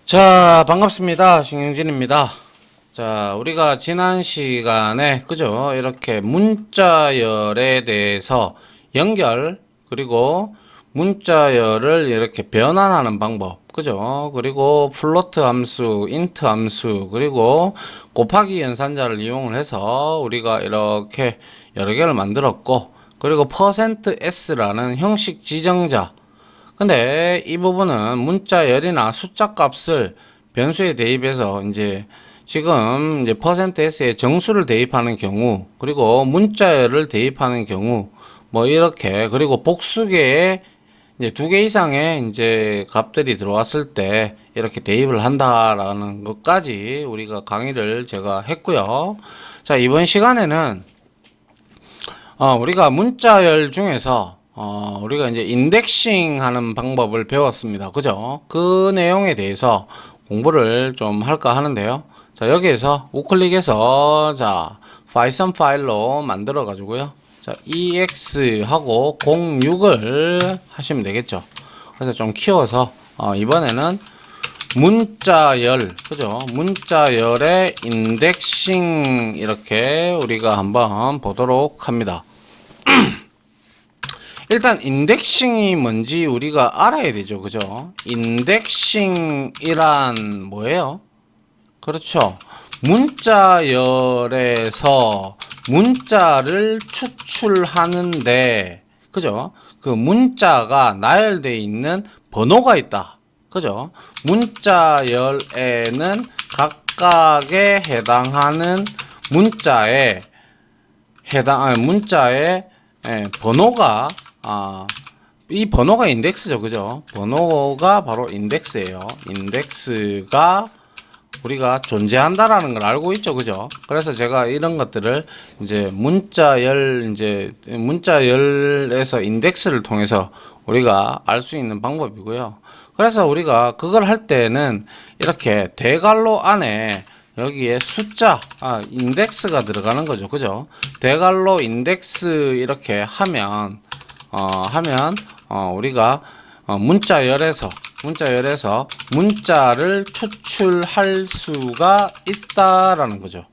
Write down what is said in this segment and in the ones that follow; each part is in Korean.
자, 반갑습니다. 신경진입니다. 자, 우리가 지난 시간에, 그죠? 이렇게 문자열에 대해서 연결, 그리고 문자열을 이렇게 변환하는 방법, 그죠? 그리고 플로트 함수, 인트 함수, 그리고 곱하기 연산자를 이용을 해서 우리가 이렇게 여러 개를 만들었고, 그리고 %s라는 형식 지정자, 근데 이 부분은 문자열이나 숫자 값을 변수에 대입해서 이제 지금 이제 %s에 정수를 대입하는 경우, 그리고 문자열을 대입하는 경우, 뭐 이렇게, 그리고 복수계에 이제 2개 이상의 이제 값들이 들어왔을 때 이렇게 대입을 한다라는 것까지 우리가 강의를 제가 했고요. 자, 이번 시간에는 우리가 문자열 중에서 우리가 이제 인덱싱 하는 방법을 배웠습니다. 그죠? 그 내용에 대해서 공부를 좀 할까 하는데요. 자, 여기에서 우클릭해서 자, 파이썬 파일로 만들어 가지고요. 자, ex하고 06을 하시면 되겠죠. 그래서 좀 키워서 이번에는 문자열, 그죠? 문자열의 인덱싱 이렇게 우리가 한번 보도록 합니다. 일단 인덱싱이 뭔지 우리가 알아야 되죠. 그죠? 인덱싱이란 뭐예요? 그렇죠. 문자열에서 문자를 추출하는데, 그죠? 그 문자가 나열되어 있는 번호가 있다. 그죠? 문자열에는 각각에 해당하는 문자에 번호가 이 번호가 인덱스죠. 그죠? 번호가 바로 인덱스예요. 인덱스가 우리가 존재한다라는 걸 알고 있죠. 그죠? 그래서 제가 이런 것들을 이제 문자열에서 인덱스를 통해서 우리가 알 수 있는 방법이고요. 그래서 우리가 그걸 할 때는 이렇게 대괄호 안에 여기에 숫자, 인덱스가 들어가는 거죠. 그죠? 대괄호 인덱스 이렇게 하면 우리가 문자열에서 문자를 추출할 수가 있다라는 거죠.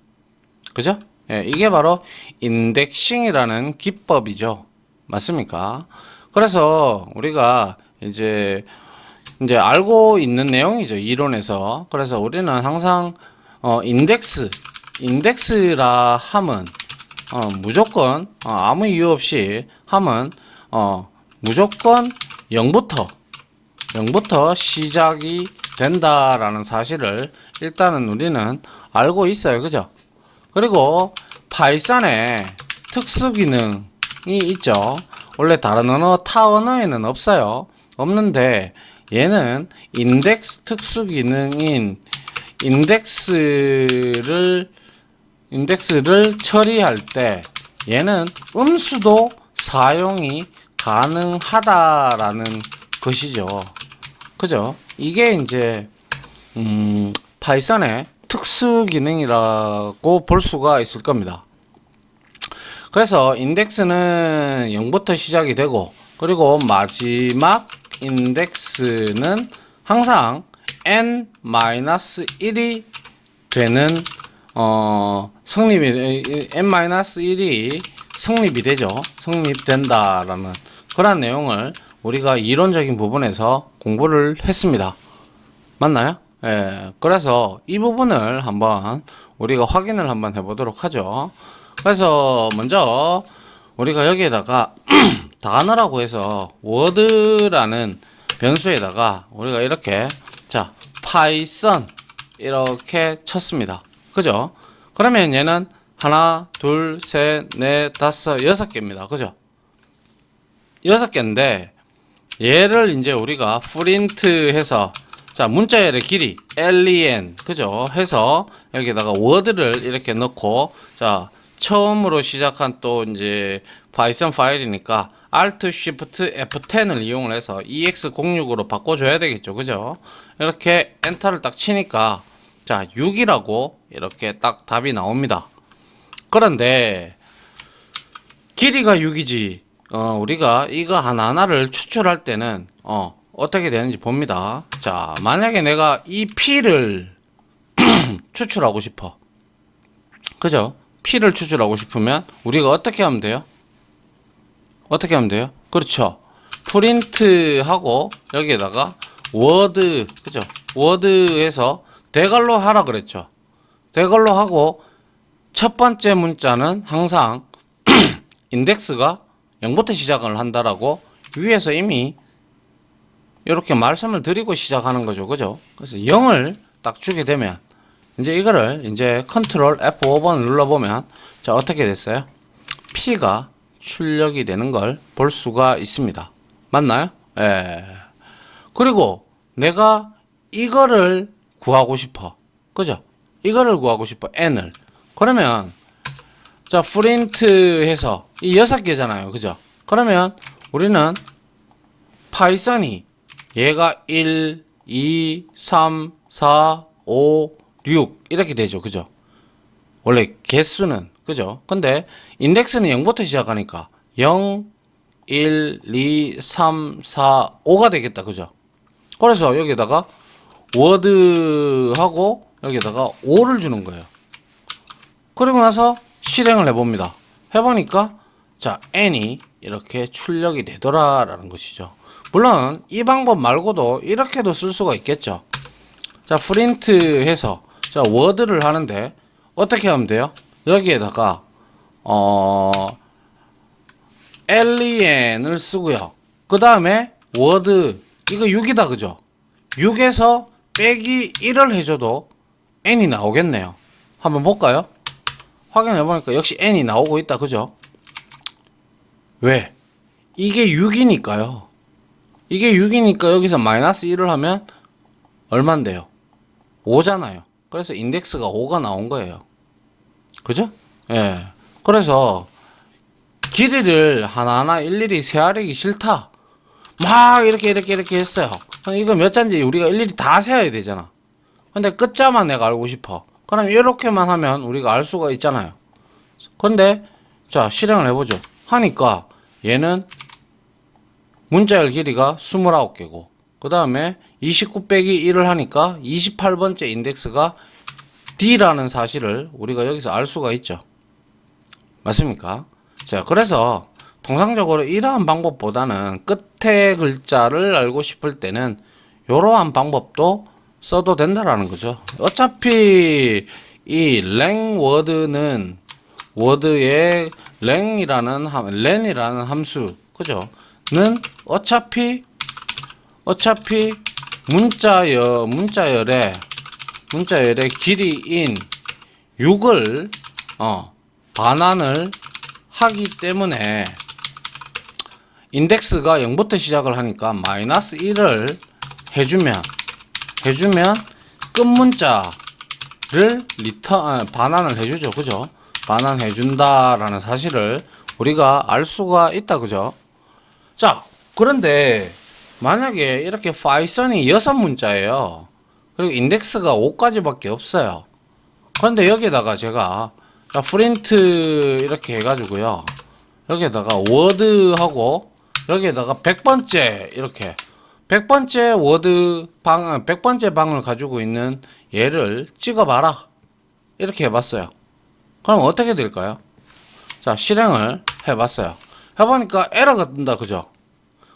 그죠? 예, 이게 바로 인덱싱이라는 기법이죠. 맞습니까? 그래서 우리가 이제 알고 있는 내용이죠. 이론에서. 그래서 우리는 항상 인덱스라 함은 무조건 아무 이유 없이 함은 무조건 0부터 시작이 된다라는 사실을 일단은 우리는 알고 있어요. 그죠? 그리고 파이썬에 특수 기능이 있죠. 원래 다른 언어, 타 언어에는 없어요. 없는데 얘는 인덱스 특수 기능인 인덱스를 처리할 때 얘는 음수도 사용이 가능하다라는 것이죠. 그죠? 이게 이제 파이썬의 특수 기능이라고 볼 수가 있을 겁니다. 그래서 인덱스는 0부터 시작이 되고, 그리고 마지막 인덱스는 항상 n-1이 되는 n-1이 성립이 되죠. 성립된다라는 그런 내용을 우리가 이론적인 부분에서 공부를 했습니다. 맞나요? 예. 그래서 이 부분을 한번 우리가 확인을 한번 해보도록 하죠. 그래서 먼저 우리가 여기에다가 단어라고 해서 워드라는 변수에다가 우리가 이렇게 자 파이썬 이렇게 쳤습니다. 그죠? 그러면 얘는 하나, 둘, 셋, 넷, 다섯, 6개입니다. 그죠? 6개인데 얘를 이제 우리가 프린트 해서 자 문자열의 길이 len 그죠? 해서 여기다가 워드를 이렇게 넣고 자 처음으로 시작한 또 이제 파이썬 파일이니까 Alt Shift F10을 이용을 해서 EX06으로 바꿔줘야 되겠죠. 그죠? 이렇게 엔터를 딱 치니까 자 6이라고 이렇게 딱 답이 나옵니다. 그런데 길이가 6이지 우리가 이거 하나하나를 추출할 때는 어떻게 되는지 봅니다. 자, 만약에 내가 이 P를 추출하고 싶어. 그죠? P를 추출하고 싶으면 우리가 어떻게 하면 돼요? 어떻게 하면 돼요? 그렇죠. 프린트하고 여기에다가 워드, 그죠? 워드에서 대괄호 하라 그랬죠. 대괄호 하고 첫 번째 문자는 항상 인덱스가 0부터 시작을 한다라고 위에서 이미 이렇게 말씀을 드리고 시작하는 거죠. 그죠? 그래서 0을 딱 주게 되면 이제 이거를 이제 컨트롤 F5번 눌러보면 자, 어떻게 됐어요? P가 출력이 되는 걸 볼 수가 있습니다. 맞나요? 예. 그리고 내가 이거를 구하고 싶어. 그죠? 이거를 구하고 싶어. N을. 그러면 자, 프린트 해서 이 6개잖아요. 그죠? 그러면 우리는 파이썬이 얘가 1, 2, 3, 4, 5, 6 이렇게 되죠. 그죠? 원래 개수는 그죠? 근데 인덱스는 0부터 시작하니까 0, 1, 2, 3, 4, 5가 되겠다. 그죠? 그래서 여기다가 워드하고 여기다가 5를 주는 거예요. 그리고 나서 실행을 해봅니다. 해보니까 자, n이 이렇게 출력이 되더라라는 것이죠. 물론 이 방법 말고도 이렇게도 쓸 수가 있겠죠. 자, 프린트 해서 자, 워드를 하는데 어떻게 하면 돼요? 여기에다가 len을 쓰고요. 그 다음에 워드 이거 6이다. 그죠? 6에서 빼기 1을 해줘도 n이 나오겠네요. 한번 볼까요? 확인해보니까 역시 n이 나오고 있다. 그죠? 왜? 이게 6이니까요. 이게 6이니까 여기서 마이너스 1을 하면 얼만데요? 5잖아요. 그래서 인덱스가 5가 나온 거예요. 그죠? 예. 그래서 길이를 하나하나 일일이 세하려기 싫다. 막 이렇게 했어요. 이거 몇 잔지 우리가 일일이 다 세야 되잖아. 근데 끝자만 내가 알고 싶어. 그럼 이렇게만 하면 우리가 알 수가 있잖아요. 근데 자, 실행을 해보죠. 하니까 얘는 문자열 길이가 29개고 그 다음에 29 빼기 1을 하니까 28번째 인덱스가 D라는 사실을 우리가 여기서 알 수가 있죠. 맞습니까? 자, 그래서 통상적으로 이러한 방법보다는 끝에 글자를 알고 싶을 때는 이러한 방법도 써도 된다라는 거죠. 어차피 이 랭워드는 워드의 랭이라는 함수, 그죠? 는 어차피 문자열의 길이인 6을 반환을 하기 때문에 인덱스가 0부터 시작을 하니까 마이너스 1을 해주면 끝 문자를 반환을 해주죠. 그죠? 반환해준다라는 사실을 우리가 알 수가 있다. 그죠? 자, 그런데 만약에 이렇게 파이썬이 6문자예요. 그리고 인덱스가 5까지밖에 없어요. 그런데 여기다가 제가 프린트 이렇게 해가지고요. 여기에다가 워드하고 여기에다가 100번째 이렇게 100번째 워드 100번째 방을 가지고 있는 얘를 찍어봐라. 이렇게 해봤어요. 그럼 어떻게 될까요? 자, 실행을 해봤어요. 해보니까 에러가 뜬다. 그죠?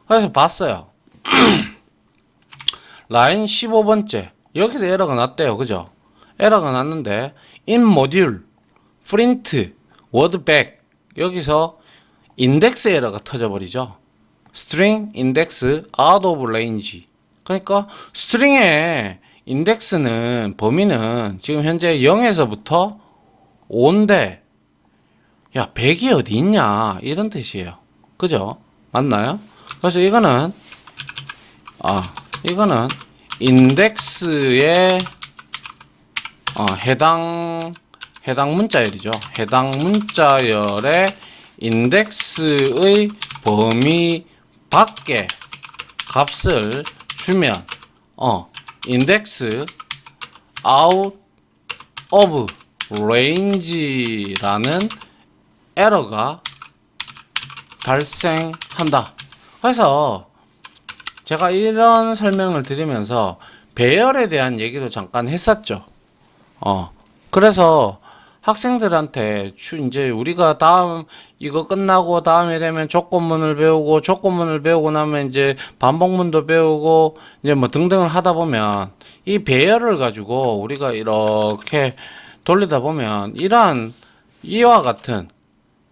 그래서 봤어요. 라인 15번째. 여기서 에러가 났대요. 그죠? 에러가 났는데 in module print word back 여기서 인덱스 에러가 터져버리죠. string index out of range. 그러니까 스트링의 인덱스는 범위는 지금 현재 0에서부터 5인데 야 100이 어디 있냐 이런 뜻이에요. 그죠? 맞나요? 그래서 이거는 인덱스의 해당 문자열이죠. 해당 문자열의 인덱스의 범위 밖에 값을 주면 인덱스 out of range라는 에러가 발생한다. 그래서 제가 이런 설명을 드리면서 배열에 대한 얘기도 잠깐 했었죠. 그래서 학생들한테 이제 우리가 다음 이거 끝나고 다음에 되면 조건문을 배우고 조건문을 배우고 나면 이제 반복문도 배우고 이제 뭐 등등을 하다 보면 이 배열을 가지고 우리가 이렇게 돌리다 보면 이러한 이와 같은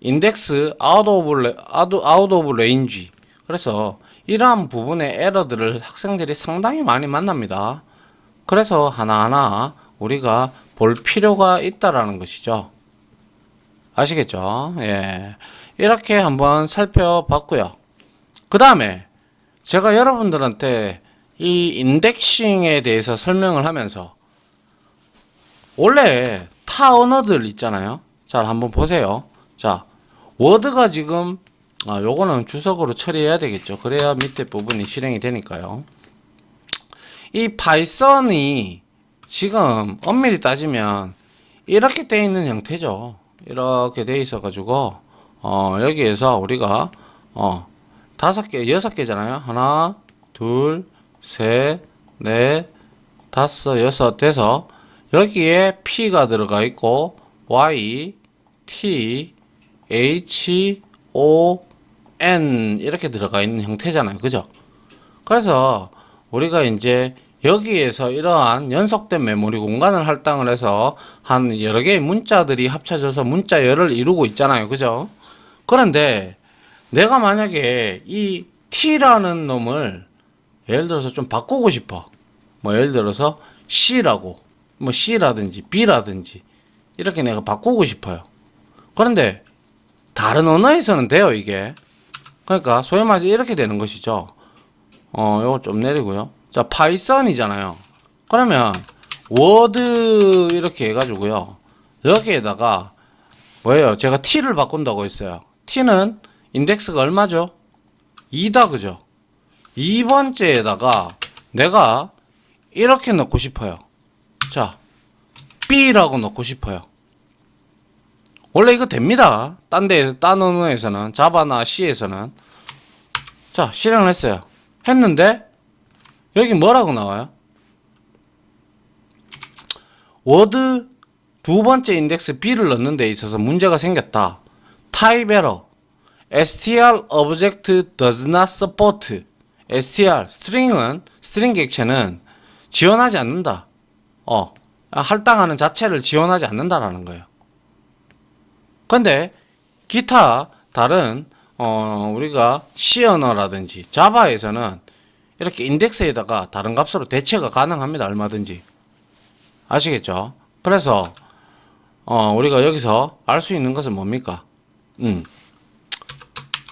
인덱스 아웃 오브 레인지, 그래서 이러한 부분의 에러들을 학생들이 상당히 많이 만납니다. 그래서 하나하나 우리가 볼 필요가 있다라는 것이죠. 아시겠죠? 예. 이렇게 한번 살펴봤고요. 그 다음에 제가 여러분들한테 이 인덱싱에 대해서 설명을 하면서 원래 타 언어들 있잖아요. 자, 한번 보세요. 자, 워드가 지금 요거는 주석으로 처리해야 되겠죠. 그래야 밑에 부분이 실행이 되니까요. 이 파이썬이 지금 엄밀히 따지면 이렇게 돼 있는 형태죠. 이렇게 돼 있어 가지고 여기에서 우리가 5개, 6개잖아요. 하나, 둘, 셋, 넷, 다섯, 여섯 돼서 여기에 P가 들어가 있고 Y, T, H, O, N 이렇게 들어가 있는 형태잖아요. 그죠? 그래서 우리가 이제 여기에서 이러한 연속된 메모리 공간을 할당을 해서 한 여러 개의 문자들이 합쳐져서 문자열을 이루고 있잖아요. 그죠? 그런데 내가 만약에 이 T라는 놈을 예를 들어서 좀 바꾸고 싶어. 뭐 예를 들어서 C라고, 뭐 C라든지 B라든지 이렇게 내가 바꾸고 싶어요. 그런데 다른 언어에서는 돼요, 이게. 그러니까 소위 말해서 이렇게 되는 것이죠. 요거 좀 내리고요. 자, 파이썬이잖아요. 그러면 워드 이렇게 해가지고요. 여기에다가 뭐예요? 제가 t를 바꾼다고 했어요. t는 인덱스가 얼마죠? 2다, 그죠? 2번째에다가 내가 이렇게 넣고 싶어요. 자, b라고 넣고 싶어요. 원래 이거 됩니다. 딴 언어에서는, 자바나 C에서는. 자, 실행을 했어요. 했는데 여기 뭐라고 나와요? 워드 두 번째 인덱스 B를 넣는 데 있어서 문제가 생겼다. 타입 에러. str object does not support. str 스트링 객체는 지원하지 않는다. 할당하는 자체를 지원하지 않는다라는 거예요. 근데 기타 다른 우리가 C 언어라든지 자바에서는 이렇게 인덱스에다가 다른 값으로 대체가 가능합니다. 얼마든지. 아시겠죠? 그래서 우리가 여기서 알 수 있는 것은 뭡니까?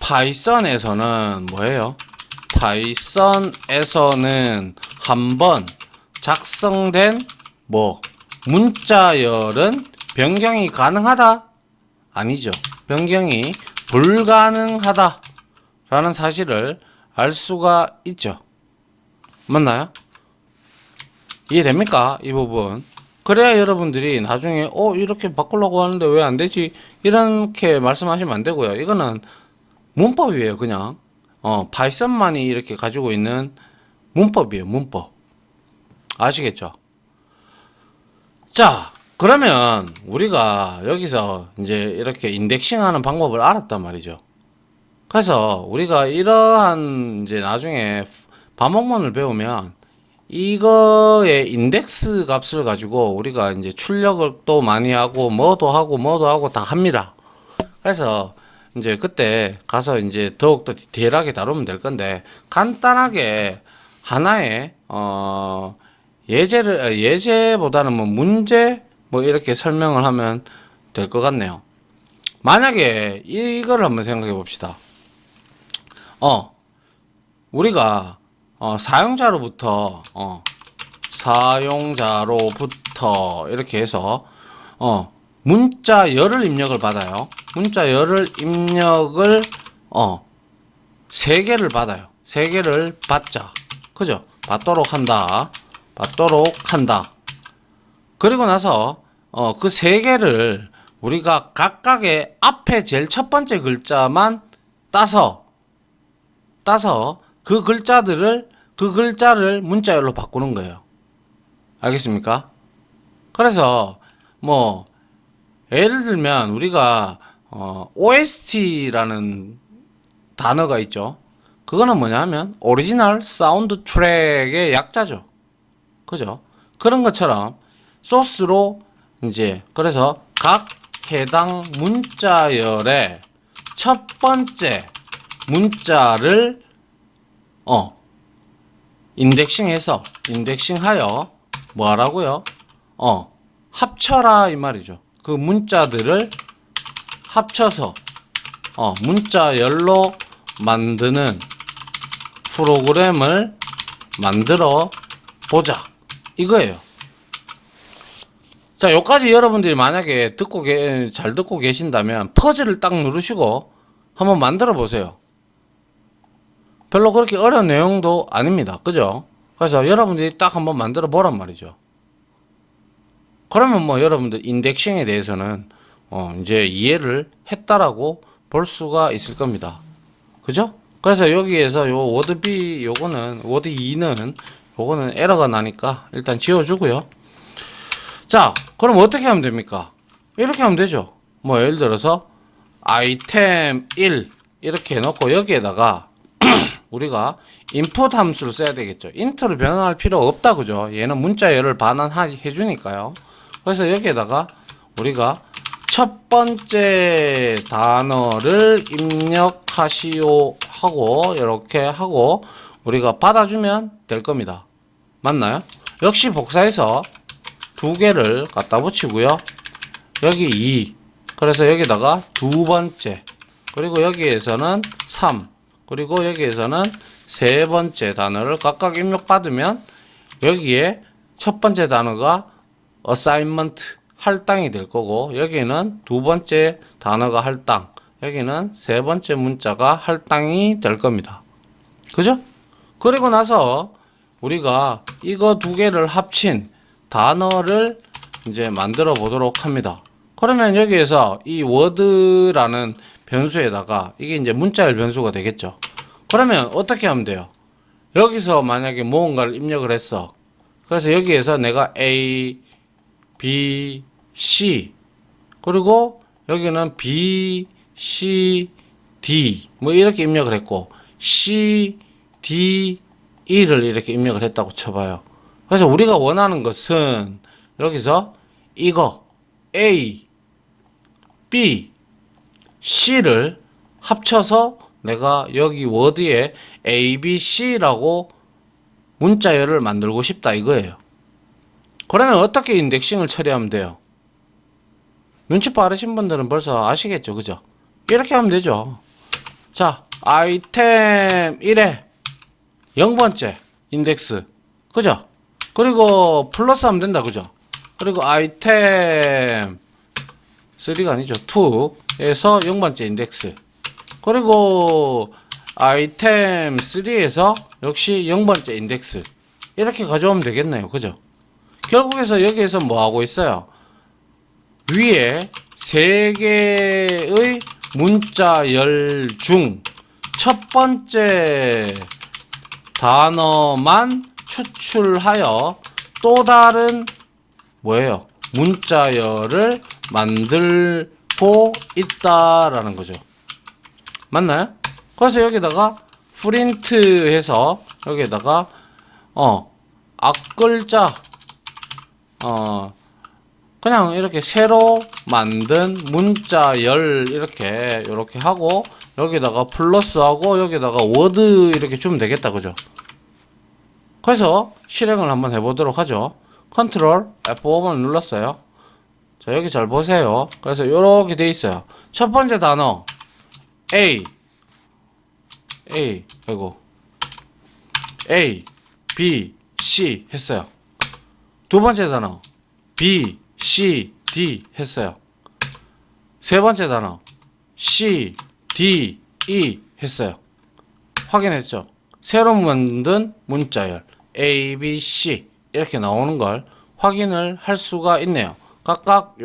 파이썬에서는 뭐예요? 파이썬에서는 한번 작성된 문자열은 변경이 가능하다? 아니죠. 변경이 불가능하다 라는 사실을 알 수가 있죠. 맞나요? 이해됩니까? 이 부분. 그래야 여러분들이 나중에 이렇게 바꾸려고 하는데 왜 안 되지? 이렇게 말씀하시면 안 되고요. 이거는 문법이에요. 그냥 파이썬만이 이렇게 가지고 있는 문법이에요. 문법. 아시겠죠? 자, 그러면 우리가 여기서 이제 이렇게 인덱싱하는 방법을 알았단 말이죠. 그래서 우리가 이러한 이제 나중에 반복문을 배우면 이거의 인덱스 값을 가지고 우리가 이제 출력을 또 많이 하고 뭐도 하고 다 합니다. 그래서 이제 그때 가서 이제 더욱더 디테일하게 다루면 될 건데, 간단하게 하나의 예제보다는 문제 이렇게 설명을 하면 될 것 같네요. 만약에 이걸 한번 생각해 봅시다. 우리가 사용자로부터 이렇게 해서 문자열을 입력을 받아요. 문자열을 입력을 3개를 받아요. 3개를 받자. 그죠? 받도록 한다. 그리고 나서 그 3개를 우리가 각각의 앞에 제일 첫 번째 글자만 따서 그 글자들을 그 글자를 문자열로 바꾸는 거예요. 알겠습니까? 그래서 뭐 예를 들면 우리가 OST라는 단어가 있죠. 그거는 뭐냐면 오리지널 사운드 트랙의 약자죠. 그죠? 그런 것처럼 소스로 이제 그래서 각 해당 문자열의 첫 번째 문자를 인덱싱하여 뭐하라고요? 합쳐라 이 말이죠. 그 문자들을 합쳐서 문자열로 만드는 프로그램을 만들어 보자 이거예요. 자, 여기까지 여러분들이 만약에 잘 듣고 계신다면 퍼즐을 딱 누르시고 한번 만들어 보세요. 별로 그렇게 어려운 내용도 아닙니다. 그죠? 그래서 여러분들이 딱 한번 만들어 보란 말이죠. 그러면 뭐 여러분들 인덱싱에 대해서는 이제 이해를 했다라고 볼 수가 있을 겁니다. 그죠? 그래서 여기에서 요 워드 B 워드 2는 요거는 에러가 나니까 일단 지워주고요. 자, 그럼 어떻게 하면 됩니까? 이렇게 하면 되죠. 뭐 예를 들어서 아이템 1 이렇게 해놓고 여기에다가 우리가 input 함수를 써야 되겠죠. int를 변환할 필요 없다 그죠. 얘는 문자열을 반환해 주니까요. 그래서 여기에다가 우리가 첫 번째 단어를 입력하시오 하고 이렇게 하고 우리가 받아주면 될 겁니다. 맞나요? 역시 복사해서 두 개를 갖다 붙이고요. 여기 2 그래서 여기다가 두 번째 그리고 여기에서는 3 그리고 여기에서는 세 번째 단어를 각각 입력받으면 여기에 첫 번째 단어가 assignment 할당이 될 거고 여기는 두 번째 단어가 할당 여기는 세 번째 문자가 할당이 될 겁니다. 그죠? 그리고 나서 우리가 이거 두 개를 합친 단어를 이제 만들어 보도록 합니다. 그러면 여기에서 이 word라는 변수에다가 이게 이제 문자열 변수가 되겠죠. 그러면 어떻게 하면 돼요? 여기서 만약에 무언가를 입력을 했어. 그래서 여기에서 내가 A, B, C 그리고 여기는 B, C, D 뭐 이렇게 입력을 했고 C, D, E를 이렇게 입력을 했다고 쳐봐요. 그래서 우리가 원하는 것은 여기서 이거 A, B, C를 합쳐서 내가 여기 워드에 A, B, C라고 문자열을 만들고 싶다 이거예요. 그러면 어떻게 인덱싱을 처리하면 돼요? 눈치 빠르신 분들은 벌써 아시겠죠, 그죠? 이렇게 하면 되죠. 자, 아이템 1에 0번째 인덱스, 그죠? 그리고 플러스 하면 된다, 그죠? 그리고 아이템 3가 아니죠, 2에서 0번째 인덱스. 그리고 아이템 3에서 역시 0번째 인덱스. 이렇게 가져오면 되겠네요, 그죠? 결국에서 여기에서 뭐 하고 있어요? 위에 세 개의 문자열 중 첫 번째 단어만 추출하여 또 다른 뭐예요? 문자열을 만들고 있다라는 거죠. 맞나요? 그래서 여기다가 프린트 해서 여기다가 앞글자 그냥 이렇게 새로 만든 문자열 이렇게 하고 여기다가 플러스하고 여기다가 워드 이렇게 주면 되겠다 그죠? 그래서 실행을 한번 해보도록 하죠. 컨트롤 F5번 눌렀어요. 자, 여기 잘 보세요. 그래서 이렇게 돼 있어요. 첫 번째 단어 A 아이고 A, B, C 했어요. 두 번째 단어 B, C, D 했어요. 세 번째 단어 C, D, E 했어요. 확인했죠? 새로 만든 문자열 A, B, C 이렇게 나오는 걸 확인을 할 수가 있네요. 각각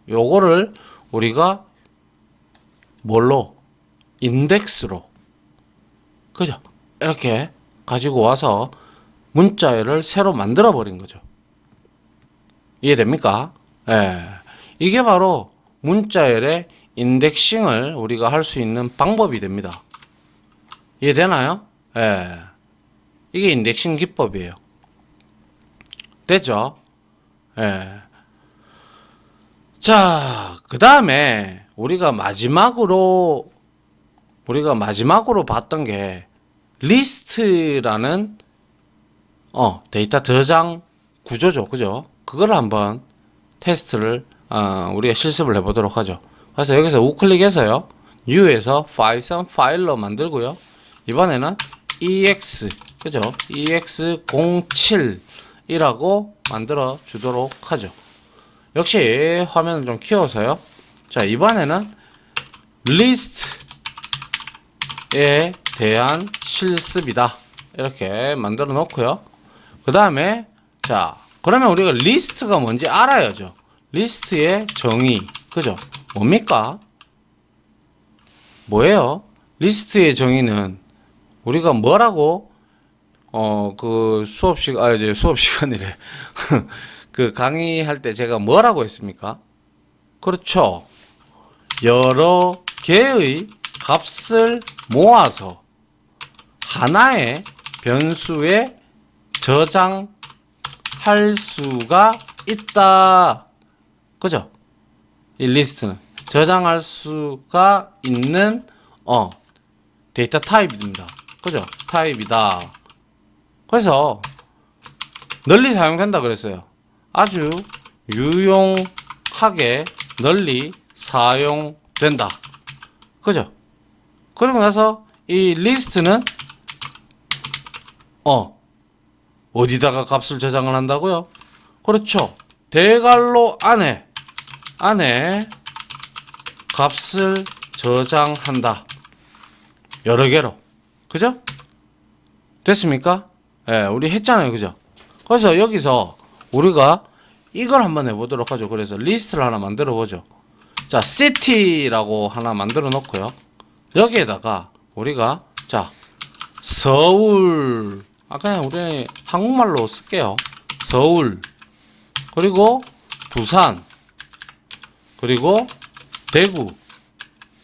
요거를 우리가 뭘로? 인덱스로. 그죠? 이렇게 가지고 와서 문자열을 새로 만들어 버린 거죠. 이해됩니까? 예. 이게 바로 문자열의 인덱싱을 우리가 할 수 있는 방법이 됩니다. 이해되나요? 예. 이게 인덱싱 기법이에요. 됐죠? 예. 자, 그 다음에 우리가 마지막으로 봤던 게 리스트라는 데이터 저장 구조죠. 그죠? 그걸 한번 테스트를 우리가 실습을 해보도록 하죠. 그래서 여기서 우클릭해서요. U에서 파이썬 파일로 만들고요. 이번에는 EX 그죠? EX07이라고 만들어 주도록 하죠. 역시 화면을 좀 키워서요. 자, 이번에는 리스트에 대한 실습이다. 이렇게 만들어 놓고요. 그 다음에 자, 그러면 우리가 리스트가 뭔지 알아야죠. 리스트의 정의 그죠? 뭡니까? 뭐예요? 리스트의 정의는 우리가 뭐라고 그 수업 시간이래. 그 강의할 때 제가 뭐라고 했습니까? 그렇죠. 여러 개의 값을 모아서 하나의 변수에 저장할 수가 있다. 그죠? 이 리스트는 저장할 수가 있는 데이터 타입입니다. 그죠? 타입이다. 그래서 널리 사용된다 그랬어요. 아주 유용하게 널리 사용된다. 그죠? 그리고 나서 이 리스트는 어디다가 값을 저장을 한다고요? 그렇죠. 대괄호 안에 값을 저장한다. 여러 개로. 그죠? 됐습니까? 예, 우리 했잖아요. 그죠? 그래서 여기서 우리가 이걸 한번 해보도록 하죠. 그래서 리스트를 하나 만들어 보죠. 자, city라고 하나 만들어 놓고요. 여기에다가 우리가 자, 서울 그냥 우리 한국말로 쓸게요. 서울 그리고 부산 그리고 대구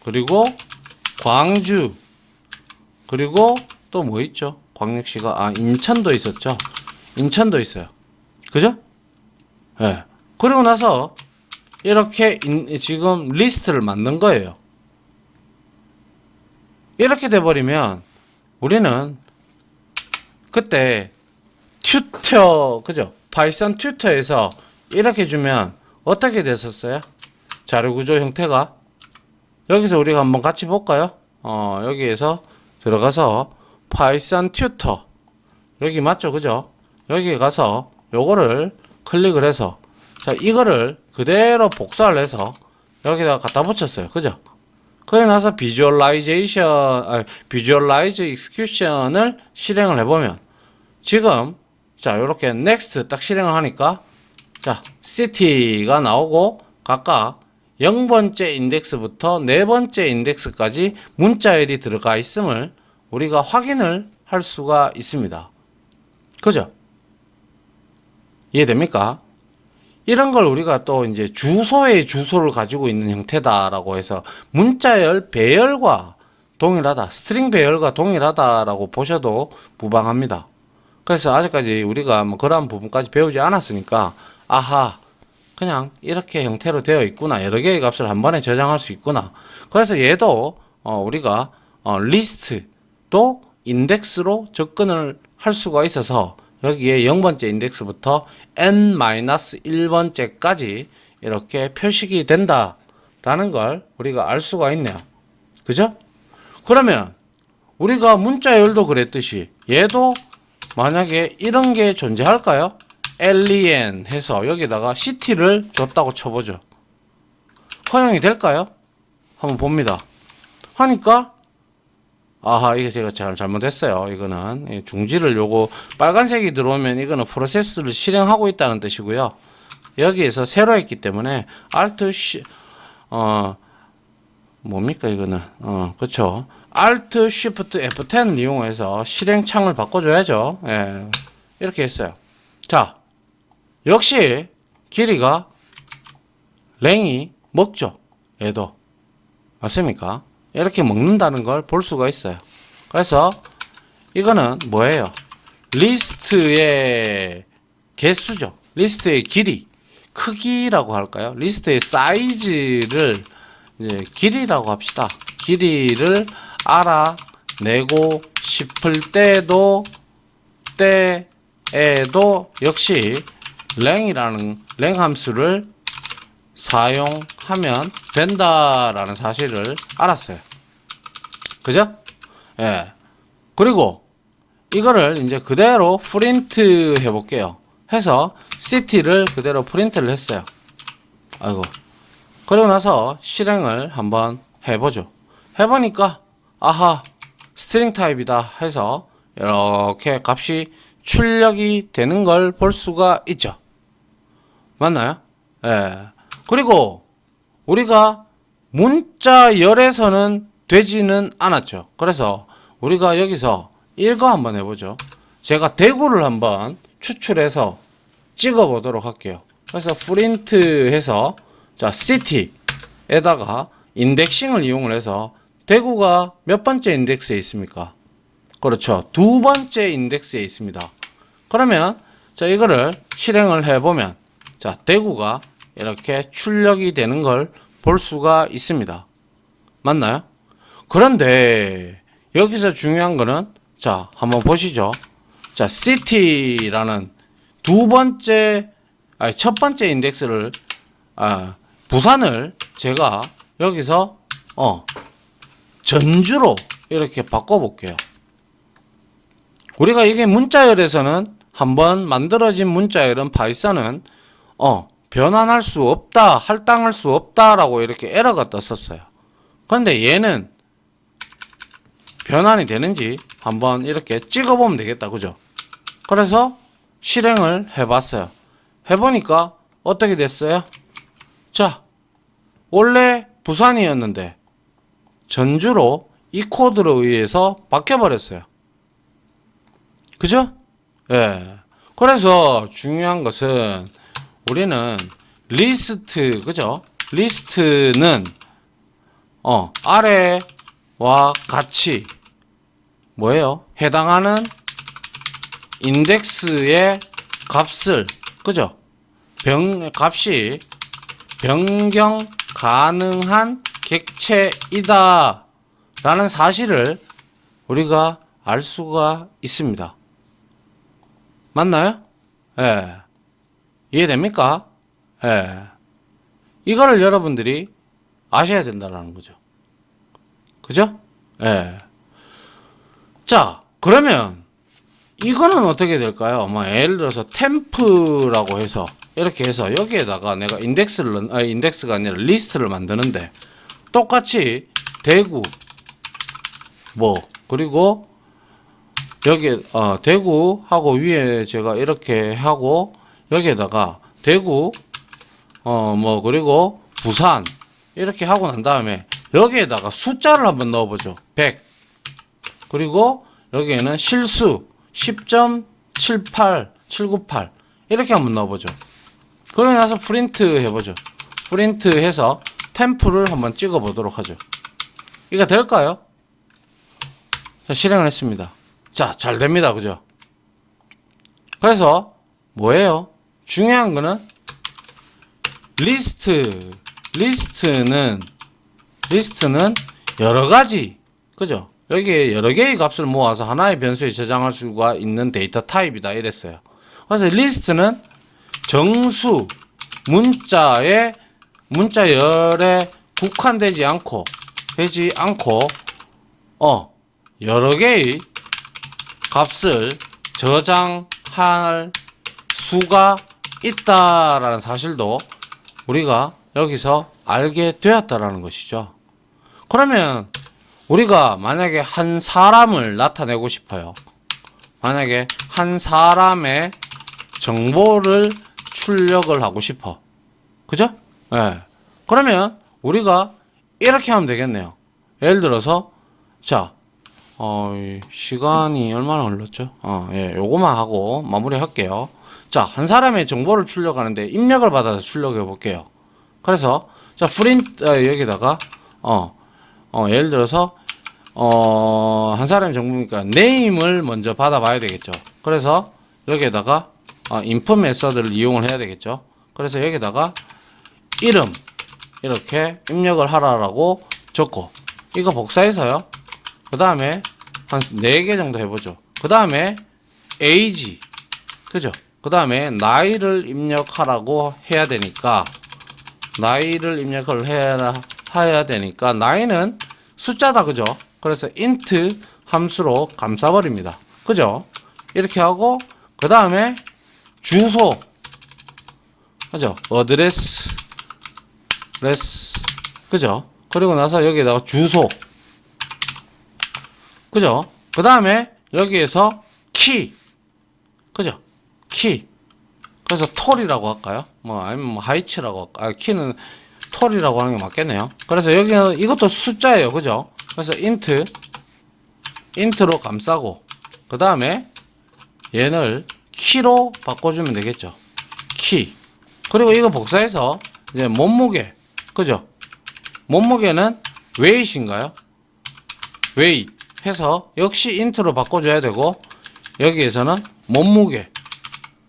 그리고 광주 그리고 또 뭐 있죠? 광역시가 인천도 있었죠. 인천도 있어요. 그죠? 예. 네. 그리고 나서 이렇게 지금 리스트를 만든 거예요. 이렇게 돼버리면 우리는 그때 튜터 그죠? 파이썬 튜터에서 이렇게 주면 어떻게 됐었어요? 자료 구조 형태가 여기서 우리가 한번 같이 볼까요? 여기에서 들어가서 파이썬 튜터 여기 맞죠? 그죠? 여기 가서 요거를 클릭을 해서 자, 이거를 그대로 복사를 해서 여기다가 갖다 붙였어요. 그죠? 그러고 나서 비주얼라이즈 익스큐션을 실행을 해보면 지금 자, 요렇게 next 딱 실행을 하니까 자, city가 나오고 각각 0번째 인덱스부터 4번째 인덱스까지 문자열이 들어가 있음을 우리가 확인을 할 수가 있습니다. 그죠? 이해됩니까? 이런 걸 우리가 또 이제 주소의 주소를 가지고 있는 형태다라고 해서 문자열 배열과 동일하다, 스트링 배열과 동일하다라고 보셔도 무방합니다. 그래서 아직까지 우리가 뭐 그러한 부분까지 배우지 않았으니까 아하, 그냥 이렇게 형태로 되어 있구나, 여러 개의 값을 한 번에 저장할 수 있구나. 그래서 얘도 우리가 리스트도 인덱스로 접근을 할 수가 있어서 여기에 0번째 인덱스부터 n-1번째까지 이렇게 표식이 된다라는 걸 우리가 알 수가 있네요. 그죠? 그러면 우리가 문자열도 그랬듯이 얘도 만약에 이런 게 존재할까요? len 해서 여기다가 city를 줬다고 쳐보죠. 허용이 될까요? 한번 봅니다. 하니까 아하, 이게 제가 잘못했어요. 이거는 중지를 요거 빨간색이 들어오면 이거는 프로세스를 실행하고 있다는 뜻이고요. 여기에서 새로 했기 때문에 Alt C 뭡니까 이거는 그쵸. Alt Shift F10을 이용해서 실행창을 바꿔줘야죠. 예, 이렇게 했어요. 자, 역시 길이가 랭이 먹죠. 얘도 맞습니까? 이렇게 먹는다는 걸 볼 수가 있어요. 그래서 이거는 뭐예요? 리스트의 개수죠. 리스트의 길이, 크기라고 할까요? 리스트의 사이즈를 이제 길이라고 합시다. 길이를 알아내고 싶을 때에도 역시 랭이라는 랭 함수를 사용하면 된다라는 사실을 알았어요. 그죠? 예. 그리고 이거를 이제 그대로 프린트 해볼게요. 해서 city를 그대로 프린트를 했어요. 아이고. 그리고 나서 실행을 한번 해보죠. 해보니까 아하, 스트링 타입이다 해서 이렇게 값이 출력이 되는 걸 볼 수가 있죠. 맞나요? 예. 그리고 우리가 문자열에서는 되지는 않았죠. 그래서 우리가 여기서 이거 한번 해보죠. 제가 대구를 한번 추출해서 찍어 보도록 할게요. 그래서 프린트 해서 자, city에다가 인덱싱을 이용을 해서 대구가 몇 번째 인덱스에 있습니까? 그렇죠. 두 번째 인덱스에 있습니다. 그러면 자, 이거를 실행을 해보면 자, 대구가 이렇게 출력이 되는 걸 볼 수가 있습니다. 맞나요? 그런데 여기서 중요한 거는 자, 한번 보시죠. 자, city라는 첫 번째 인덱스를 부산을 제가 여기서 전주로 이렇게 바꿔볼게요. 우리가 이게 문자열에서는 한번 만들어진 문자열은 파이썬은 변환할 수 없다, 할당할 수 없다라고 이렇게 에러가 떴었어요. 그런데 얘는 변환이 되는지 한번 이렇게 찍어보면 되겠다, 그죠? 그래서 실행을 해봤어요. 해보니까 어떻게 됐어요? 자, 원래 부산이었는데 전주로 이 코드로 의해서 바뀌어버렸어요. 그죠? 예. 그래서 중요한 것은 우리는 리스트, 그죠? 리스트는 아래와 같이 뭐예요? 해당하는 인덱스의 값을, 그죠? 값이 변경 가능한 객체이다 라는 사실을 우리가 알 수가 있습니다. 맞나요? 예. 이해됩니까? 예. 이거를 여러분들이 아셔야 된다는 거죠. 그죠? 예. 자, 그러면 이거는 어떻게 될까요? 예를 들어서 템프라고 해서 이렇게 해서 여기에다가 내가 인덱스가 아니라 리스트를 만드는데 똑같이 대구 그리고 여기 대구하고 위에 제가 이렇게 하고 여기에다가 대구 그리고 부산 이렇게 하고 난 다음에 여기에다가 숫자를 한번 넣어보죠. 100 그리고 여기에는 실수 10.78798 이렇게 한번 넣어보죠. 그러고 나서 프린트 해보죠. 프린트 해서 템프를 한번 찍어 보도록 하죠. 이거 될까요? 자, 실행을 했습니다. 자, 잘 됩니다. 그죠? 그래서 뭐예요? 중요한 거는 리스트는 여러 가지, 그죠? 여기에 여러 개의 값을 모아서 하나의 변수에 저장할 수가 있는 데이터 타입이다 이랬어요. 그래서 리스트는 정수 문자열에 국한되지 않고 여러 개의 값을 저장할 수가 있다라는 사실도 우리가 여기서 알게 되었다라는 것이죠. 그러면 우리가 만약에 한 사람을 나타내고 싶어요. 만약에 한 사람의 정보를 출력을 하고 싶어. 그죠? 예. 그러면 우리가 이렇게 하면 되겠네요. 예를 들어서 자, 시간이 얼마나 흘렀죠? 예, 요거만 하고 마무리 할게요. 자, 한 사람의 정보를 출력하는데 입력을 받아서 출력해 볼게요. 그래서, 자, 여기다가, 예를 들어서, 한 사람의 정보니까 네임을 먼저 받아봐야 되겠죠. 그래서 여기에다가, 인풋 메서드를 이용을 해야 되겠죠. 그래서 여기다가 이름, 이렇게 입력을 하라라고 적고, 이거 복사해서요. 그 다음에 한 4개 정도 해보죠. 그 다음에 age, 그죠? 그 다음에 나이를 입력하라고 해야 되니까 나이를 입력을 해야 되니까 나이는 숫자다, 그죠? 그래서 int 함수로 감싸버립니다, 그죠? 이렇게 하고 그 다음에 주소, 그죠? address, 그죠? 그리고 나서 여기에다가 주소, 그죠? 그 다음에 여기에서 키, 그죠? 키. 그래서 톨이라고 할까요? 아니면 하이츠라고 할까? 키는 톨이라고 하는 게 맞겠네요. 그래서 여기는 이것도 숫자예요, 그죠? 그래서 int로 감싸고 그 다음에 얘를 키로 바꿔주면 되겠죠. 키. 그리고 이거 복사해서 이제 몸무게, 그죠? 몸무게는 weight인가요? weight 해서 역시 int로 바꿔줘야 되고 여기에서는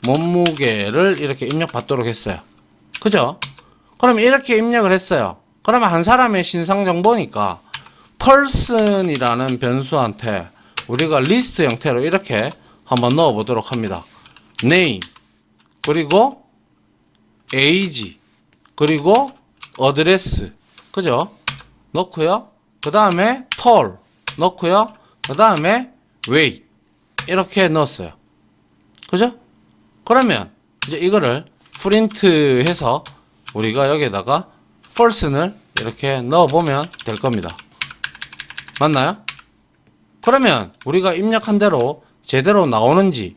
몸무게를 이렇게 입력받도록 했어요, 그죠? 그럼 이렇게 입력을 했어요. 그러면 한 사람의 신상 정보니까 person이라는 변수한테 우리가 리스트 형태로 이렇게 한번 넣어 보도록 합니다. name, 그리고 age, 그리고 address, 그죠? 넣고요. 그 다음에 tall 넣고요. 그 다음에 weight 이렇게 넣었어요, 그죠? 그러면 이제 이거를 프린트 해서 우리가 여기에다가 false를 이렇게 넣어보면 될 겁니다. 맞나요? 그러면 우리가 입력한 대로 제대로 나오는지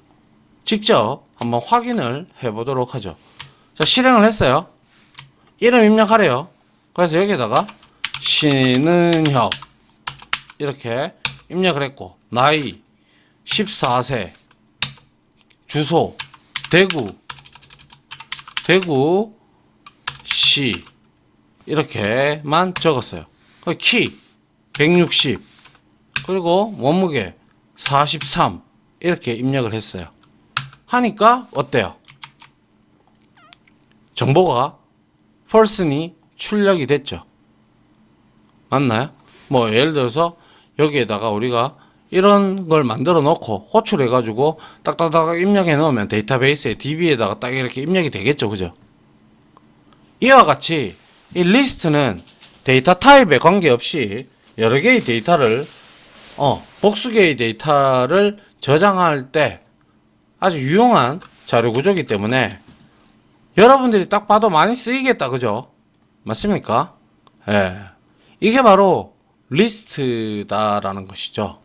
직접 한번 확인을 해보도록 하죠. 자, 실행을 했어요. 이름 입력하래요. 그래서 여기에다가 신은혁 이렇게 입력을 했고, 나이 14세, 주소 대구시 이렇게만 적었어요. 키 160, 그리고 몸무게 43 이렇게 입력을 했어요. 하니까 어때요? 정보가 false니 출력이 됐죠. 맞나요? 예를 들어서 여기에다가 우리가 이런 걸 만들어 놓고 호출해 가지고 딱딱딱 입력해 놓으면 데이터베이스에 DB에다가 딱 이렇게 입력이 되겠죠, 그죠? 이와 같이 이 리스트는 데이터 타입에 관계없이 여러 개의 데이터를 복수 개의 데이터를 저장할 때 아주 유용한 자료 구조이기 때문에 여러분들이 딱 봐도 많이 쓰이겠다, 그죠? 맞습니까? 예. 이게 바로 리스트다라는 것이죠.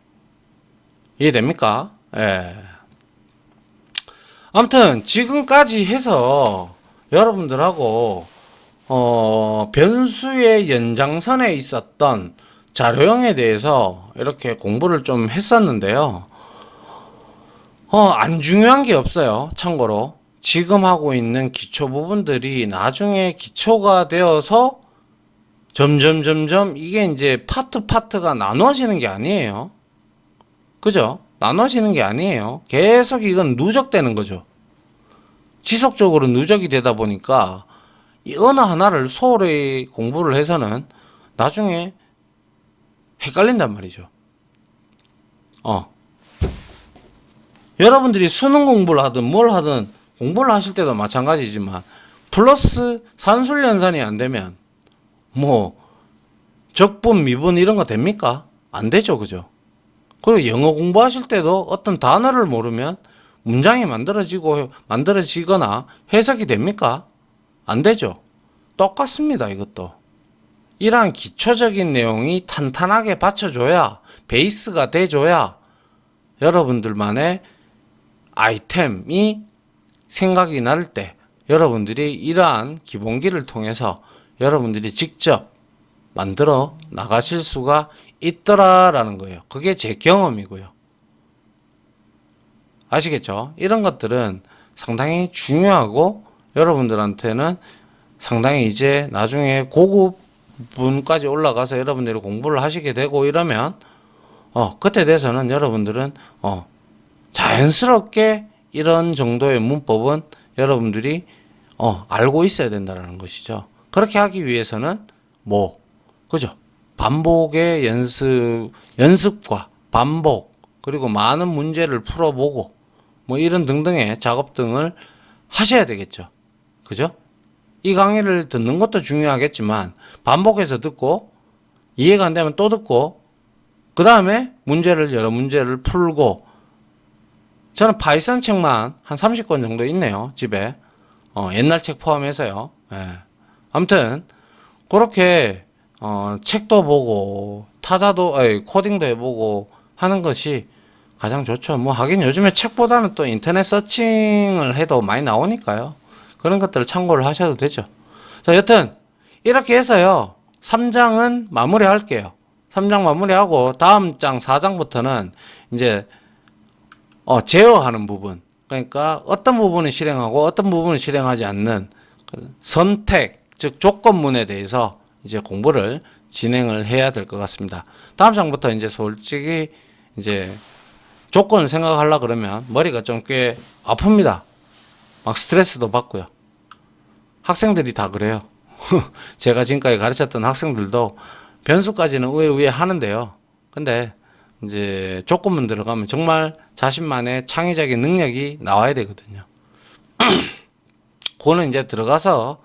이해됩니까? 예. 아무튼 지금까지 해서 여러분들하고 변수의 연장선에 있었던 자료형에 대해서 이렇게 공부를 좀 했었는데요. 안 중요한 게 없어요. 참고로 지금 하고 있는 기초 부분들이 나중에 기초가 되어서 점점 이게 이제 파트가 나눠지는 게 아니에요. 그죠? 나눠지는 게 아니에요. 계속 이건 누적되는 거죠. 지속적으로 누적이 되다 보니까 이 어느 하나를 소홀히 공부를 해서는 나중에 헷갈린단 말이죠. 여러분들이 수능 공부를 하든 뭘 하든 공부를 하실 때도 마찬가지지만 플러스 산술연산이 안 되면 적분, 미분 이런 거 됩니까? 안 되죠, 그죠? 그리고 영어 공부하실 때도 어떤 단어를 모르면 문장이 만들어지거나 해석이 됩니까? 안 되죠. 똑같습니다, 이것도. 이러한 기초적인 내용이 탄탄하게 받쳐줘야, 베이스가 돼줘야 여러분들만의 아이템이 생각이 날 때 여러분들이 이러한 기본기를 통해서 여러분들이 직접 만들어 나가실 수가 있더라라는 거예요. 그게 제 경험이고요. 아시겠죠? 이런 것들은 상당히 중요하고 여러분들한테는 상당히 이제 나중에 고급 분까지 올라가서 여러분들이 공부를 하시게 되고 이러면 그때 돼서는 여러분들은 자연스럽게 이런 정도의 문법은 여러분들이 알고 있어야 된다는 것이죠. 그렇게 하기 위해서는 그죠? 반복의 연습과 반복, 그리고 많은 문제를 풀어보고 이런 등등의 작업 등을 하셔야 되겠죠. 그죠? 이 강의를 듣는 것도 중요하겠지만 반복해서 듣고 이해가 안 되면 또 듣고 그 다음에 여러 문제를 풀고, 저는 파이썬 책만 한 30권 정도 있네요, 집에. 옛날 책 포함해서요. 예. 아무튼 그렇게 책도 보고 코딩도 해보고 하는 것이 가장 좋죠. 하긴 요즘에 책보다는 또 인터넷 서칭을 해도 많이 나오니까요. 그런 것들을 참고를 하셔도 되죠. 자, 여튼 이렇게 해서요 3장은 마무리 할게요. 3장 마무리하고 다음 장 4장부터는 이제 제어하는 부분, 그러니까 어떤 부분은 실행하고 어떤 부분은 실행하지 않는 선택, 즉 조건문에 대해서 이제 공부를 진행을 해야 될 것 같습니다. 다음 장부터 이제 솔직히 이제 조건을 생각하려고 그러면 머리가 좀 꽤 아픕니다. 막 스트레스도 받고요. 학생들이 다 그래요. 제가 지금까지 가르쳤던 학생들도 변수까지는 우회우회 하는데요. 근데 이제 조건문 들어가면 정말 자신만의 창의적인 능력이 나와야 되거든요. 그거는 이제 들어가서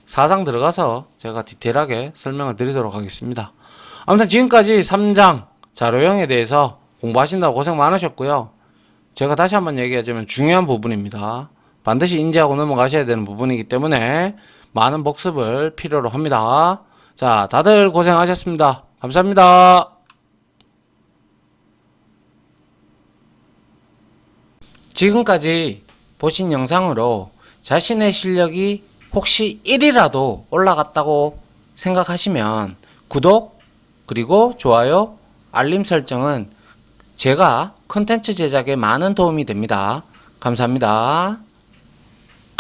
4장 들어가서 제가 디테일하게 설명을 드리도록 하겠습니다. 아무튼 지금까지 3장 자료형에 대해서 공부하신다고 고생 많으셨고요. 제가 다시 한번 얘기하자면 중요한 부분입니다. 반드시 인지하고 넘어가셔야 되는 부분이기 때문에 많은 복습을 필요로 합니다. 자, 다들 고생하셨습니다. 감사합니다. 지금까지 보신 영상으로 자신의 실력이 혹시 1이라도 올라갔다고 생각하시면 구독, 그리고 좋아요, 알림 설정은 제가 콘텐츠 제작에 많은 도움이 됩니다. 감사합니다.